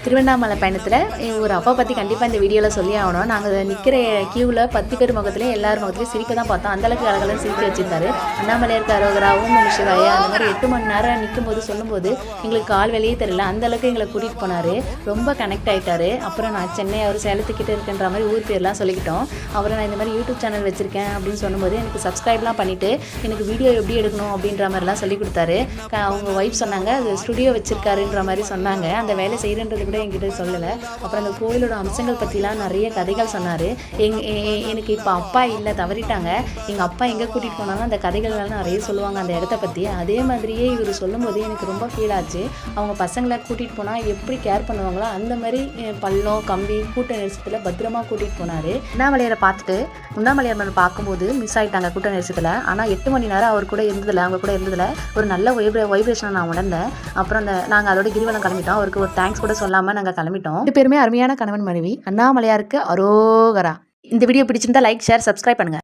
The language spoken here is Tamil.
திருவண்ணாமலை பயணத்தில் ஒரு அப்பா பற்றி கண்டிப்பாக இந்த வீடியோவில் சொல்லி ஆகணும். நாங்கள் நிற்கிற கியூவில் 10 பேர் முகத்துலேயும் எல்லார் முகத்துலேயும் சிரிப்பை தான் பார்த்தோம். அந்தளவுக்கு அழகெல்லாம் சிரிக்க வச்சிருந்தாரு. அண்ணாமலையாருக்கு அரோகரா, ஓம் நம சிவாய அந்த மாதிரி 8 மணி நேரம் நிற்கும் போது சொல்லும்போது எங்களுக்கு கால் வெளியே தெரியல. அந்தளவுக்கு எங்களை கூட்டிகிட்டு போனார். ரொம்ப கனெக்ட் ஆகிட்டார். அப்புறம் நான் சென்னை அவர் சேலத்துக்கிட்ட இருக்குன்ற மாதிரி ஊர் பேர்லாம் சொல்லிக்கிட்டோம். அப்புறம் நான் இந்த மாதிரி யூடியூப் சேனல் வச்சுருக்கேன் அப்படின்னு சொன்னும்போது எனக்கு சப்ஸ்கிரைப்லாம் பண்ணிவிட்டு எனக்கு வீடியோ எப்படி எடுக்கணும் அப்படின்ற மாதிரிலாம் சொல்லி கொடுத்தாரு. அவங்க ஒய்ஃப் சொன்னாங்க அது ஸ்டுடியோ வச்சுருக்காருன்ற மாதிரி சொன்னாங்க. அந்த வேலை செய்கிறன்றது கூட என்கிட்ட சொல்லலை. அப்புறம் அந்த கோயிலோட அம்சங்கள் பற்றிலாம் நிறைய கதைகள் சொன்னார். எனக்கு இப்போ அப்பா இல்லை, தவறிட்டாங்க. எங்கள் அப்பா எங்கே கூட்டிகிட்டு போனாலும் அந்த கதைகள்லாம் நிறைய சொல்லுவாங்க அந்த இடத்த பற்றி. அதே மாதிரியே இவர் சொல்லும்போது எனக்கு ரொம்ப ஃபீல் ஆச்சு. அவங்க பசங்களை கூட்டிகிட்டு போனால் எப்படி கேர் பண்ணுவாங்களோ அந்த மாதிரி பள்ளம் கம்பி கூட்ட நெரிசத்தில் பத்திரமா கூட்டிகிட்டு போனார். உண்ணாமலையாரை பார்த்துட்டு உண்ணாமலையார் பார்க்கும்போது மிஸ் ஆகிட்டாங்க கூட்ட நெரிசத்தில். ஆனால் 8 மணி நேரம் அவர் கூட இருந்ததில்லை, அவங்க கூட இருந்ததில்லை. ஒரு நல்ல வைப்ரேஷனை நான் உணர்ந்தேன். அப்புறம் நாங்கள் அதோட கிரிவலம் கிளம்பிட்டோம். அவருக்கு ஒரு தேங்க்ஸ் கூட சொல்லாமல் நாங்கள் கிளம்பிட்டோம். 2 பேருமே அருமையான கணவன் மனைவி. அண்ணாமலையாருக்கு அரோகரா. இந்த வீடியோ பிடிச்சிருந்தா லைக், ஷேர், சப்ஸ்கிரைப் பண்ணுங்கள்.